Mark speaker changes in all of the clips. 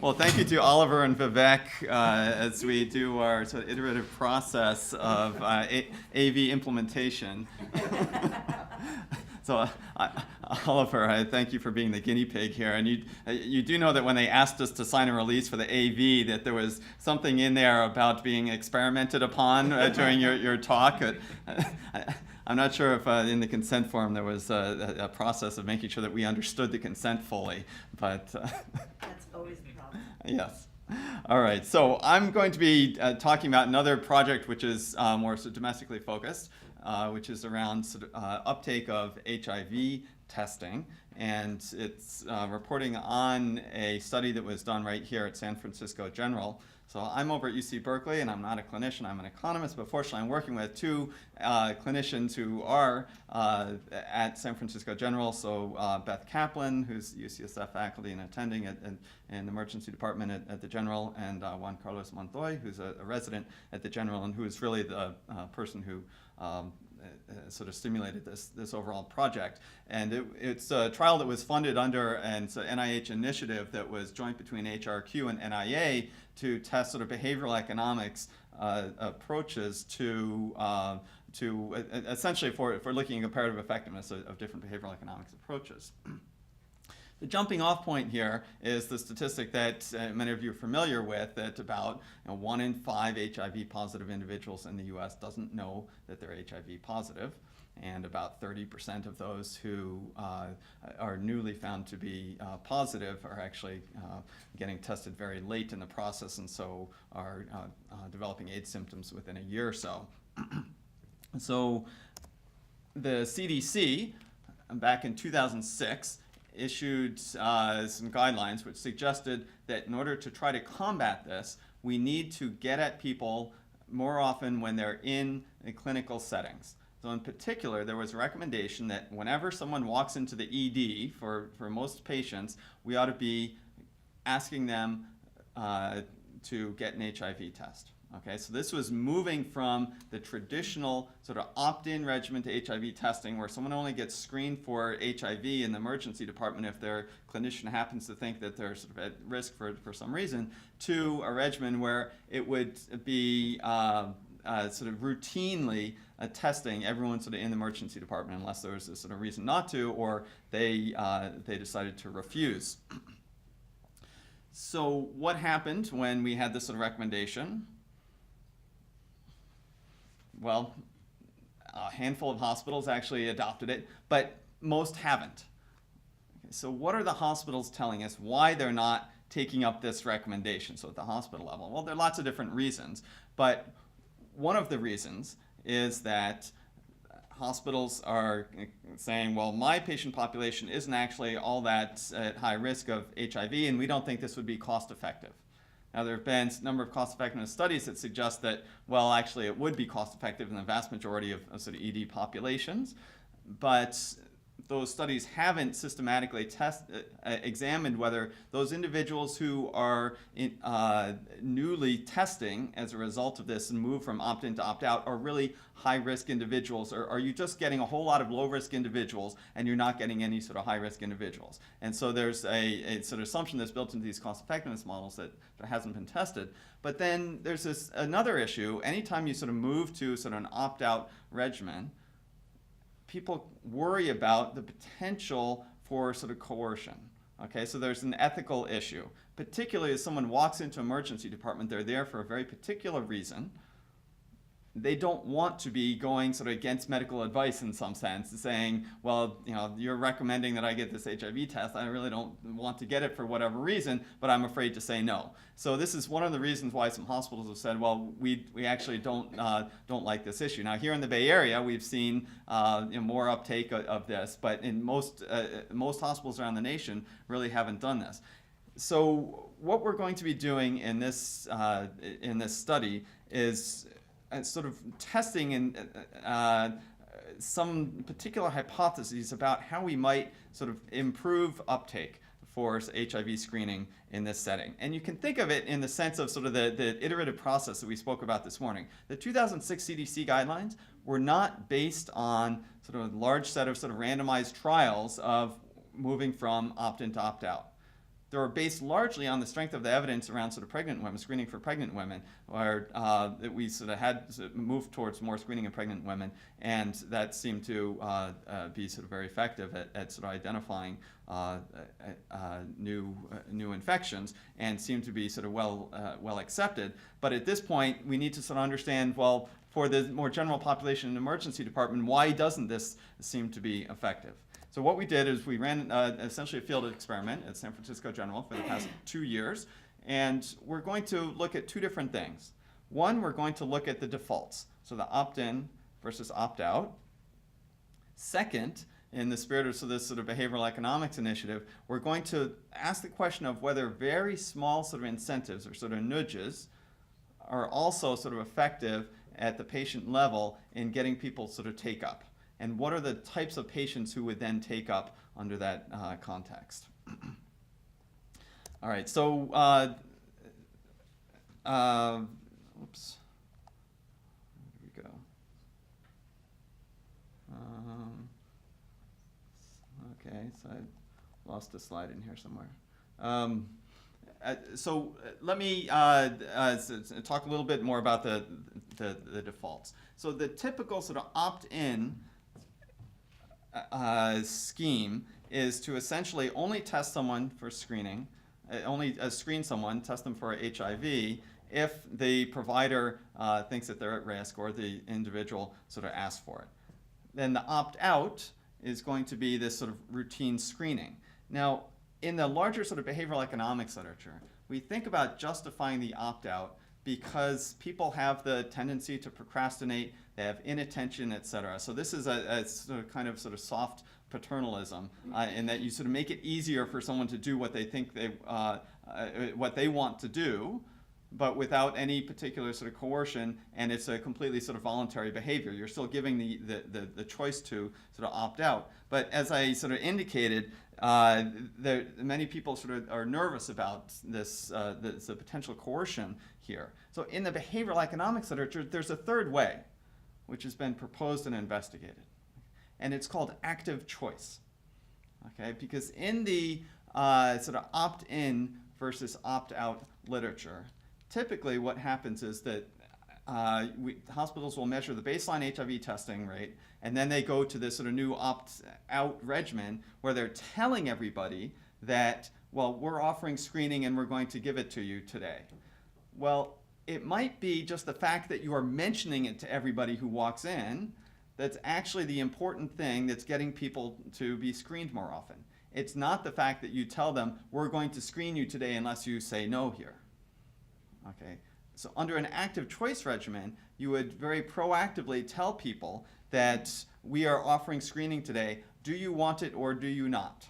Speaker 1: Well, thank you to Oliver and Vivek as we do our sort of iterative process of AV implementation. So, Oliver, I thank you for being the guinea pig here. And you do know that when they asked us to sign a release for the AV, that there was something in there about being experimented upon during your talk. I'm not sure if in the consent form there was a process of making sure that we understood the consent fully, but
Speaker 2: That's always the problem.
Speaker 1: yes. All right, so I'm going to be talking about another project which is more sort of domestically focused, which is around sort of, uptake of HIV testing. And it's reporting on a study that was done right here at San Francisco General. So I'm over at UC Berkeley, and I'm not a clinician, I'm an economist, but fortunately I'm working with two clinicians who are at San Francisco General. So Beth Kaplan, who's UCSF faculty and attending in the emergency department at the General, and Juan Carlos Montoy, who's a resident at the General, and who is really the person who sort of stimulated this overall project. And it's a trial that was funded under an NIH initiative that was joint between HRQ and NIA to test sort of behavioral economics approaches to essentially for looking at comparative effectiveness of different behavioral economics approaches. The jumping off point here is the statistic that many of you are familiar with, that about 1 in 5 HIV positive individuals in the US doesn't know that they're HIV positive, and about 30% of those who are newly found to be positive are actually getting tested very late in the process, and so are developing AIDS symptoms within a year or so. So the CDC, back in 2006, issued some guidelines which suggested that in order to try to combat this, we need to get at people more often when they're in clinical settings. So in particular, there was a recommendation that whenever someone walks into the ED, for most patients, we ought to be asking them to get an HIV test. Okay, so this was moving from the traditional sort of opt-in regimen to HIV testing, where someone only gets screened for HIV in the emergency department if their clinician happens to think that they're sort of at risk for some reason, to a regimen where it would be sort of routinely testing everyone sort of in the emergency department unless there was a sort of reason not to, or they decided to refuse. So what happened when we had this sort of recommendation? Well, a handful of hospitals actually adopted it, but most haven't. Okay, so what are the hospitals telling us why they're not taking up this recommendation, so at the hospital level? Well, there are lots of different reasons, but one of the reasons is that hospitals are saying, well, my patient population isn't actually all that at high risk of HIV, and we don't think this would be cost effective. Now, there have been a number of cost-effectiveness studies that suggest that, well, actually it would be cost-effective in the vast majority of sort of ED populations, but those studies haven't systematically examined whether those individuals who are newly testing as a result of this and move from opt-in to opt-out are really high-risk individuals, or are you just getting a whole lot of low-risk individuals and you're not getting any sort of high-risk individuals? And so there's a sort of assumption that's built into these cost-effectiveness models that hasn't been tested. But then there's another issue. Anytime you sort of move to sort of an opt-out regimen, people worry about the potential for sort of coercion. Okay, so there's an ethical issue. Particularly as someone walks into an emergency department, they're there for a very particular reason. They don't want to be going sort of against medical advice in some sense, saying, well, you're recommending that I get this HIV test. I really don't want to get it for whatever reason, but I'm afraid to say no. So this is one of the reasons why some hospitals have said, well, we actually don't like this issue. Now, here in the Bay Area, we've seen more uptake of this, but in most hospitals around the nation really haven't done this. So what we're going to be doing in this study is sort of testing and some particular hypotheses about how we might sort of improve uptake for HIV screening in this setting. And you can think of it in the sense of sort of the iterative process that we spoke about this morning. The 2006 CDC guidelines were not based on sort of a large set of sort of randomized trials of moving from opt-in to opt-out. they were based largely on the strength of the evidence around sort of pregnant women, screening for pregnant women, where that we sort of had moved towards more screening in pregnant women, and that seemed to be sort of very effective at sort of identifying new infections, and seemed to be sort of well accepted. But at this point, we need to sort of understand, well, for the more general population in the emergency department, why doesn't this seem to be effective? So what we did is we ran essentially a field experiment at San Francisco General for the past 2 years, and we're going to look at two different things. One, we're going to look at the defaults, so the opt-in versus opt-out. Second, in the spirit of this sort of behavioral economics initiative, we're going to ask the question of whether very small sort of incentives or sort of nudges are also sort of effective at the patient level in getting people sort of take up. And what are the types of patients who would then take up under that context? All right, so, oops, where did we go? Okay, so I lost a slide in here somewhere. So let me talk a little bit more about the defaults. So the typical sort of opt-in scheme is to essentially only test someone for screening, screen someone, test them for HIV, if the provider thinks that they're at risk or the individual sort of asks for it. Then the opt-out is going to be this sort of routine screening. Now, in the larger sort of behavioral economics literature, we think about justifying the opt-out because people have the tendency to procrastinate, they have inattention, et cetera. So this is a sort of kind of soft paternalism in that you sort of make it easier for someone to do what they think what they want to do, but without any particular sort of coercion, and it's a completely sort of voluntary behavior. You're still giving the choice to sort of opt out. But as I sort of indicated, many people sort of are nervous about the potential coercion here. So in the behavioral economics literature, there's a third way, which has been proposed and investigated. And it's called active choice. Okay, because in the sort of opt-in versus opt-out literature, typically what happens is that hospitals will measure the baseline HIV testing rate, and then they go to this sort of new opt-out regimen where they're telling everybody that, well, we're offering screening and we're going to give it to you today. Well, it might be just the fact that you are mentioning it to everybody who walks in that's actually the important thing that's getting people to be screened more often. It's not the fact that you tell them, we're going to screen you today unless you say no here. Okay, so under an active choice regimen, you would very proactively tell people that we are offering screening today. Do you want it or do you not?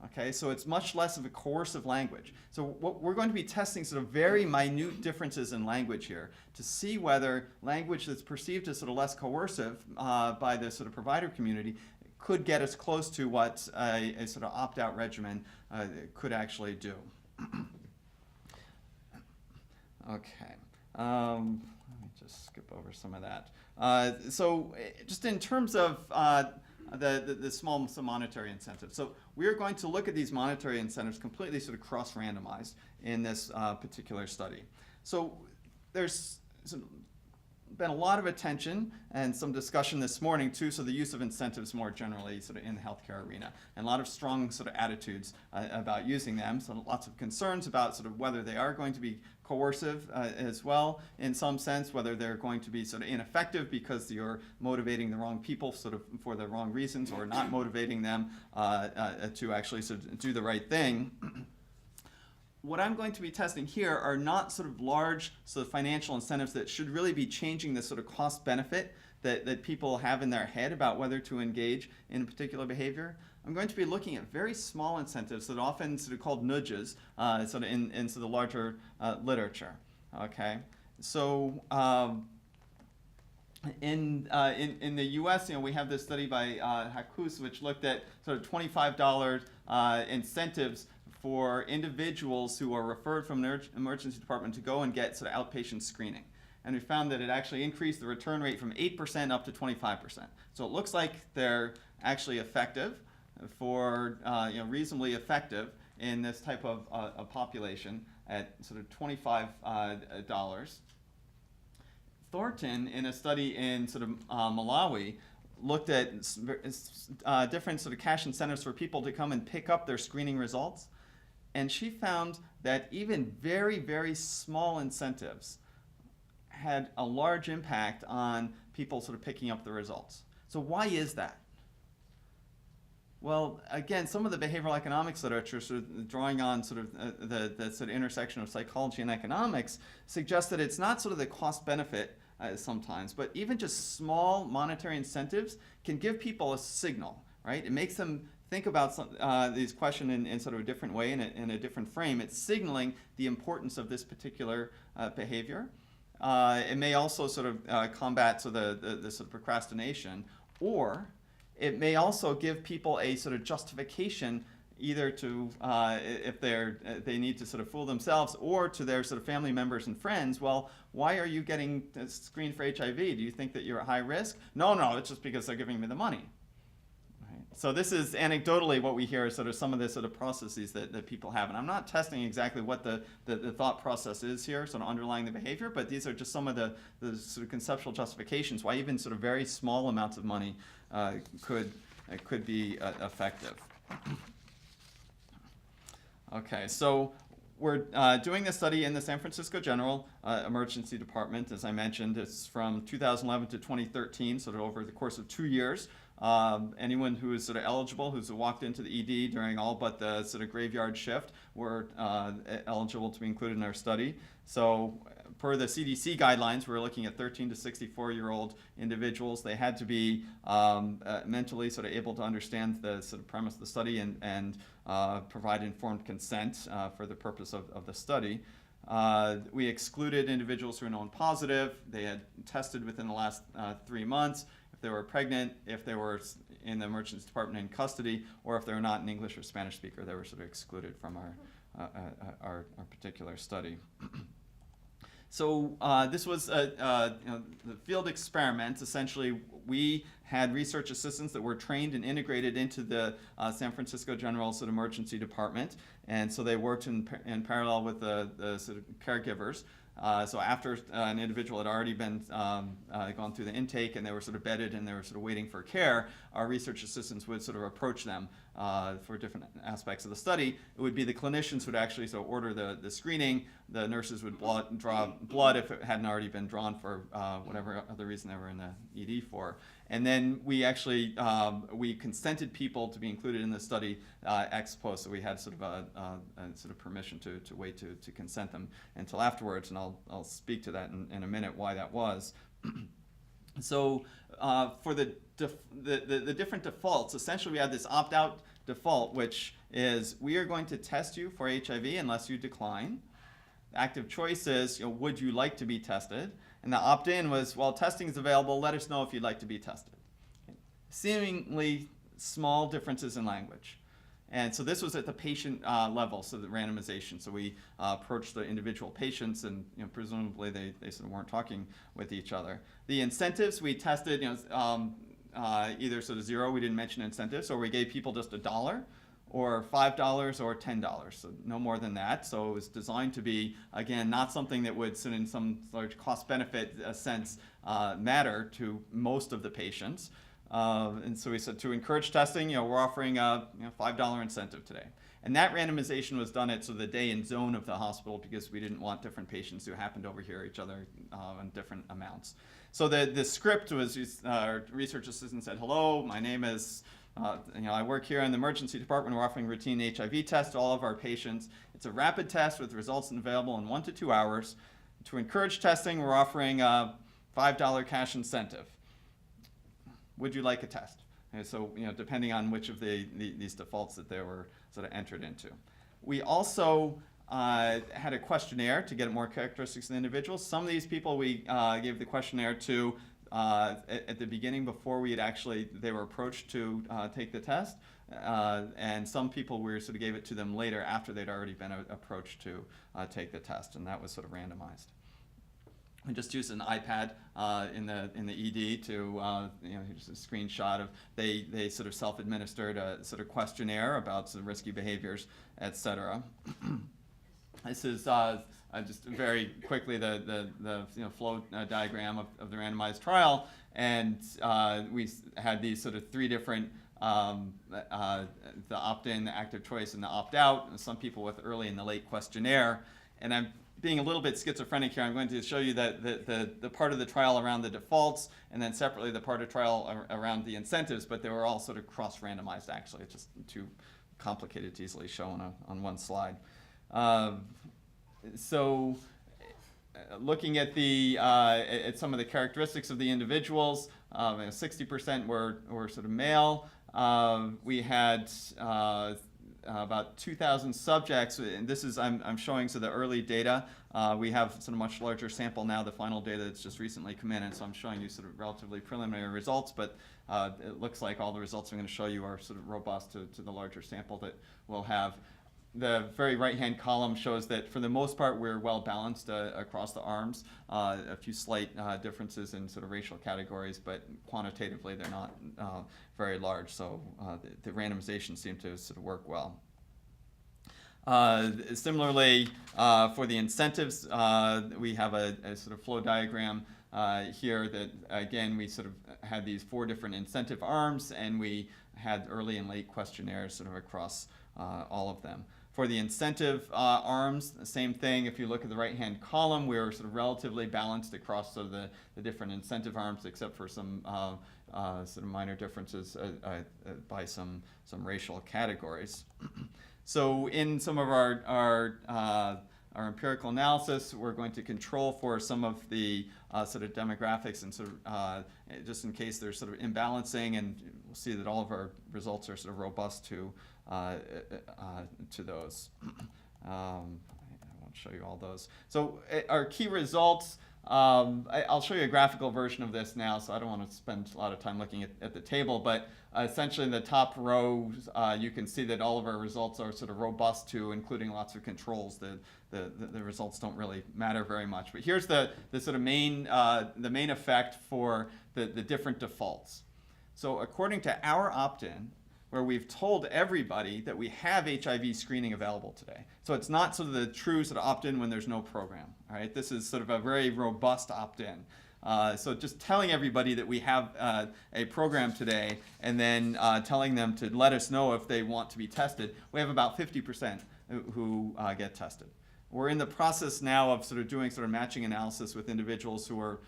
Speaker 1: Okay, so it's much less of a coercive language. So what we're going to be testing sort of very minute differences in language here to see whether language that's perceived as sort of less coercive by the sort of provider community could get us close to what a sort of opt-out regimen could actually do. Okay, let me just skip over some of that. So just in terms of the small monetary incentives. So we're going to look at these monetary incentives completely sort of cross-randomized in this particular study. So there's been a lot of attention and some discussion this morning too, so the use of incentives more generally sort of in the healthcare arena, and a lot of strong sort of attitudes about using them. So lots of concerns about sort of whether they are going to be coercive as well in some sense, whether they're going to be sort of ineffective because you're motivating the wrong people sort of for the wrong reasons, or not motivating them to actually sort of do the right thing. What I'm going to be testing here are not sort of large sort of financial incentives that should really be changing the sort of cost benefit that people have in their head about whether to engage in a particular behavior. I'm going to be looking at very small incentives that are often sort of called nudges sort of in sort of the larger literature. Okay, so in the U.S., we have this study by Hakus, which looked at sort of $25 incentives for individuals who are referred from an emergency department to go and get sort of outpatient screening. And we found that it actually increased the return rate from 8% up to 25%. So it looks like they're actually effective for, reasonably effective in this type of a population at sort of $25. Thornton, in a study in sort of Malawi, looked at different sort of cash incentives for people to come and pick up their screening results. And she found that even very, very small incentives had a large impact on people sort of picking up the results. So why is that? Well, again, some of the behavioral economics literature, sort of drawing on sort of the sort of intersection of psychology and economics, suggests that it's not sort of the cost benefit sometimes, but even just small monetary incentives can give people a signal, right? It makes them think about these questions in sort of a different way, in a different frame. It's signaling the importance of this particular behavior. It may also sort of combat the sort of procrastination, or it may also give people a sort of justification either to, if they need to sort of fool themselves, or to their sort of family members and friends. Well, why are you getting screened for HIV? Do you think that you're at high risk? No, it's just because they're giving me the money. Right? So this is anecdotally what we hear is sort of some of the sort of processes that people have. And I'm not testing exactly what the thought process is here, sort of underlying the behavior, but these are just some of the sort of conceptual justifications why even sort of very small amounts of money could be effective. Okay, so we're doing this study in the San Francisco General Emergency Department. As I mentioned, it's from 2011 to 2013, sort of over the course of 2 years. Anyone who is sort of eligible, who's walked into the ED during all but the sort of graveyard shift, were eligible to be included in our study. So per the CDC guidelines, we're looking at 13 to 64-year-old individuals. They had to be mentally sort of able to understand the sort of premise of the study and provide informed consent for the purpose of the study. We excluded individuals who were known positive. They had tested within the last 3 months. If they were pregnant, if they were in the emergency department in custody, or if they were not an English or Spanish speaker, they were sort of excluded from our particular study. So this was the field experiment. Essentially, we had research assistants that were trained and integrated into the San Francisco General sort of Emergency Department, and so they worked in parallel with the sort of caregivers. So after an individual had already been gone through the intake and they were sort of bedded and they were sort of waiting for care, our research assistants would sort of approach them for different aspects of the study. It would be the clinicians who would actually sort of order the screening. The nurses would draw blood if it hadn't already been drawn for whatever other reason they were in the ED for. And then we actually we consented people to be included in the study ex post, so we had sort of a sort of permission to wait to consent them until afterwards, and I'll speak to that in a minute why that was. So for the different defaults, essentially we had this opt-out default, which is we are going to test you for HIV unless you decline. The active choice is, would you like to be tested? And the opt-in was, well, testing is available, let us know if you'd like to be tested. Seemingly small differences in language. And so this was at the patient level, so the randomization. So we approached the individual patients, and presumably they sort of weren't talking with each other. The incentives we tested, either sort of zero, we didn't mention incentives, or we gave people just $1, or $5 or $10, so no more than that. So it was designed to be, again, not something that would, in some large cost-benefit sense, matter to most of the patients. And so we said to encourage testing, we're offering a $5 incentive today. And that randomization was done at the day and zone of the hospital because we didn't want different patients who happened to overhear each other on different amounts. So the script was, our research assistant said, hello, my name is, I work here in the emergency department. We're offering routine HIV tests to all of our patients. It's a rapid test with results available in 1 to 2 hours. To encourage testing, we're offering a $5 cash incentive. Would you like a test? And so, depending on which of these defaults that they were sort of entered into. We also had a questionnaire to get more characteristics of the individuals. Some of these people we gave the questionnaire to at the beginning before they were approached to take the test. And some people we sort of gave it to them later after they'd already been approached to take the test, and that was sort of randomized. We just used an iPad in the ED to here's a screenshot of they sort of self-administered a sort of questionnaire about some risky behaviors, etc. This is just very quickly the flow diagram of the randomized trial, and we had these sort of three different the opt-in, the active choice, and the opt-out. And some people with early and the late questionnaire, and I'm being a little bit schizophrenic here. I'm going to show you that the part of the trial around the defaults, and then separately the part of trial around the incentives, but they were all sort of cross-randomized actually. It's just too complicated to easily show on one slide. So looking at at some of the characteristics of the individuals, 60% were sort of male. We had about 2,000 subjects, and this is I'm showing the early data. We have sort of much larger sample now, the final data that's just recently come in, and so I'm showing you sort of relatively preliminary results, but it looks like all the results I'm going to show you are sort of robust to the larger sample that we'll have. The very right-hand column shows that for the most part we're well balanced across the arms. A few slight differences in sort of racial categories, but quantitatively they're not very large, so the randomization seemed to sort of work well. Similarly, for the incentives, we have a sort of flow diagram here that, again, we sort of had these 4 different incentive arms, and we had early and late questionnaires sort of across all of them. For the incentive arms, the same thing. If you look at the right-hand column, we were sort of relatively balanced across sort of the different incentive arms, except for some sort of minor differences by some racial categories. So in some of our empirical analysis, we're going to control for some of the sort of demographics, and sort of just in case there's sort of imbalancing, and we'll see that all of our results are sort of robust to those. I won't show you all those. So our key results, I'll show you a graphical version of this now, so I don't want to spend a lot of time looking at the table, but essentially in the top row, you can see that all of our results are sort of robust to including lots of controls. The results don't really matter very much. But here's the sort of main effect for the different defaults. So according to our opt-in, where we've told everybody that we have HIV screening available today. So it's not sort of the true sort of opt-in when there's no program. All right, this is sort of a very robust opt-in. So just telling everybody that we have a program today, and then telling them to let us know if they want to be tested. We have about 50% who get tested. We're in the process now of sort of doing sort of matching analysis with individuals who are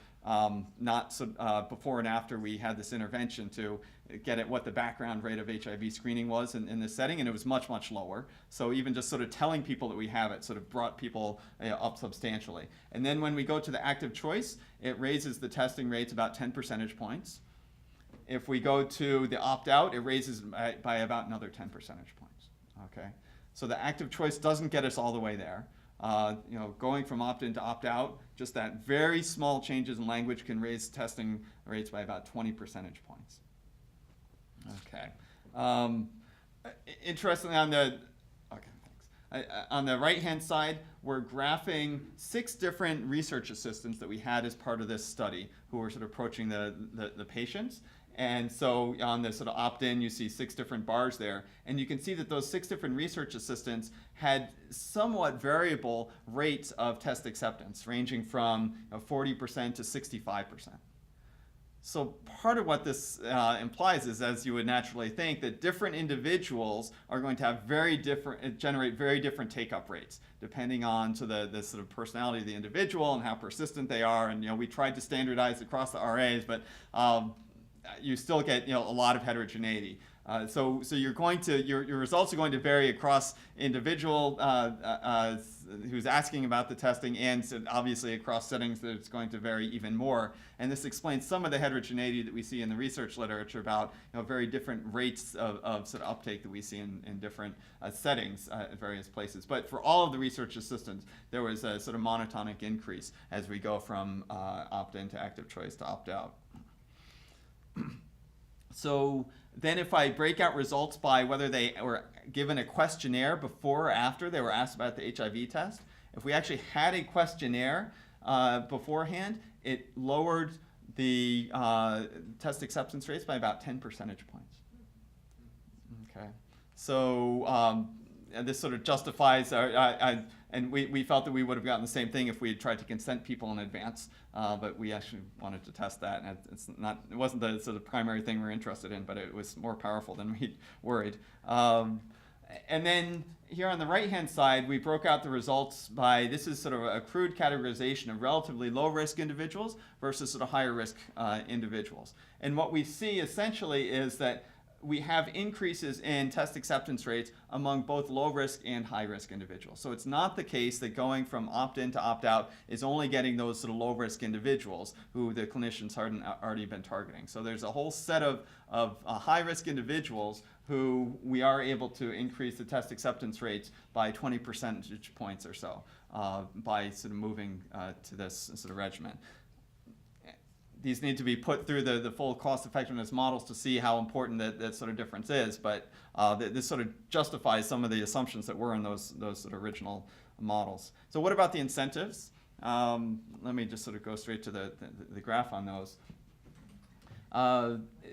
Speaker 1: not before and after we had this intervention to get at what the background rate of HIV screening was in this setting, and it was much, much lower. So even just sort of telling people that we have it sort of brought people up substantially. And then when we go to the active choice, it raises the testing rates about 10 percentage points. If we go to the opt-out, it raises by about another 10 percentage points. Okay, so the active choice doesn't get us all the way there. Going from opt-in to opt-out, just that very small changes in language can raise testing rates by about 20 percentage points. Okay. Interestingly, on the right-hand side, we're graphing 6 different research assistants that we had as part of this study who were sort of approaching the patients. And so on the sort of opt-in, you see 6 different bars there. And you can see that those 6 different research assistants had somewhat variable rates of test acceptance, ranging from 40% to 65%. So part of what this implies is, as you would naturally think, that different individuals are going to have generate very different take-up rates, depending on the sort of personality of the individual and how persistent they are. And we tried to standardize across the RAs, but you still get a lot of heterogeneity. So your results are going to vary across individual who's asking about the testing, and so obviously across settings that it's going to vary even more. And this explains some of the heterogeneity that we see in the research literature about very different rates of sort of uptake that we see in different settings at various places. But for all of the research assistants, there was a sort of monotonic increase as we go from opt-in to active choice to opt-out. So then if I break out results by whether they were given a questionnaire before or after they were asked about the HIV test, if we actually had a questionnaire, beforehand, it lowered the test acceptance rates by about 10 percentage points. Okay, so and this sort of justifies and we felt that we would have gotten the same thing if we had tried to consent people in advance, but we actually wanted to test that, and it wasn't the sort of primary thing we're interested in, but it was more powerful than we worried. And then here on the right-hand side, we broke out the results by, this is sort of a crude categorization of relatively low-risk individuals versus sort of higher-risk individuals. And what we see essentially is that we have increases in test acceptance rates among both low-risk and high-risk individuals. So it's not the case that going from opt-in to opt-out is only getting those sort of low-risk individuals who the clinicians hadn't already been targeting. So there's a whole set of high-risk individuals who we are able to increase the test acceptance rates by 20 percentage points or so by sort of moving to this sort of regimen. These need to be put through the full cost effectiveness models to see how important that sort of difference is, but this sort of justifies some of the assumptions that were in those sort of original models. So what about the incentives? Let me just sort of go straight to the graph on those.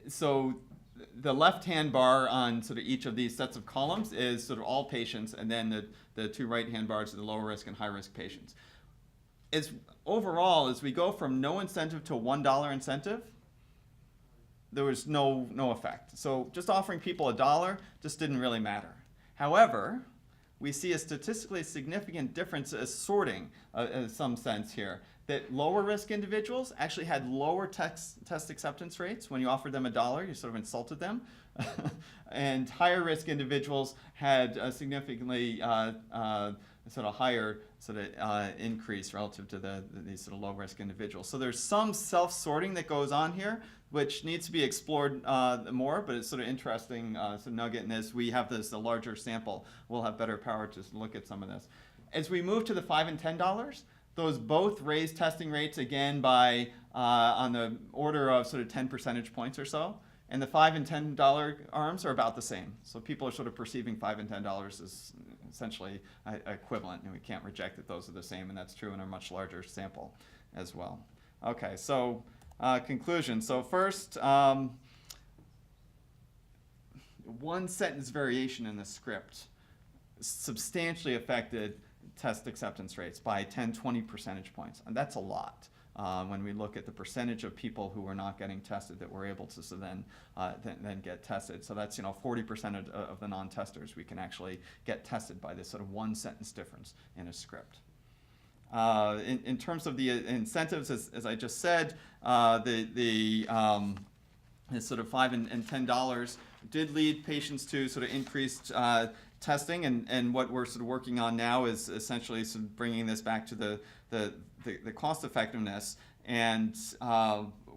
Speaker 1: So the left-hand bar on sort of each of these sets of columns is sort of all patients, and then the two right-hand bars are the lower risk and high risk patients. Overall, as we go from no incentive to $1 incentive, there was no effect. So just offering people $1 just didn't really matter. However, we see a statistically significant difference as sorting in some sense here, that lower risk individuals actually had lower test acceptance rates. When you offered them $1, you sort of insulted them. And higher risk individuals had a significantly sort of higher sort of increase relative to these sort of low risk individuals. So there's some self-sorting that goes on here, which needs to be explored more, but it's sort of interesting sort of nugget in this. We have a larger sample. We'll have better power to look at some of this. As we move to the $5 and $10, those both raise testing rates again by on the order of sort of 10 percentage points or so. And the $5 and $10 arms are about the same. So people are sort of perceiving $5 and $10 as essentially equivalent, and we can't reject that those are the same, and that's true in a much larger sample as well. Okay, so conclusion. So first, one sentence variation in the script substantially affected test acceptance rates by 10, 20 percentage points, and that's a lot. When we look at the percentage of people who were not getting tested that were able to then get tested. So that's 40% of the non-testers we can actually get tested by this sort of one sentence difference in a script. In terms of the incentives, as I just said, this sort of $5 and $10 did lead patients to sort of increased testing, and what we're sort of working on now is essentially sort of bringing this back to the cost effectiveness. And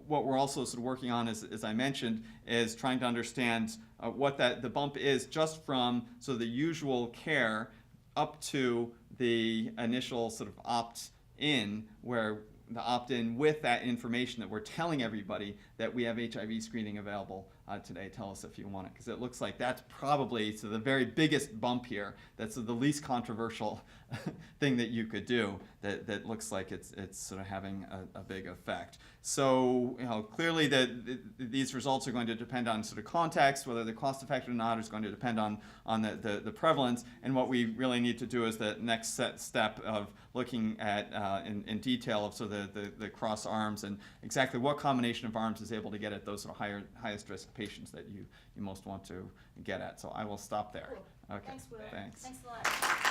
Speaker 1: what we're also sort of working on, as I mentioned, is trying to understand what the bump is just from sort of the usual care up to the initial sort of opt-in, where the opt-in with that information that we're telling everybody that we have HIV screening available today. Tell us if you want it, because it looks like that's probably the very biggest bump here. That's the least controversial thing that you could do that looks like it's sort of having a big effect. So clearly these results are going to depend on sort of context, whether they're cost effective or not is going to depend on the prevalence, and what we really need to do is the next step of looking at in detail of sort of the cross arms and exactly what combination of arms is able to get at those sort of highest risk patients that you most want to get at. So I will stop there.
Speaker 2: Cool.
Speaker 1: Okay.
Speaker 2: Thanks, Will.
Speaker 1: Thanks.
Speaker 2: Thanks a lot.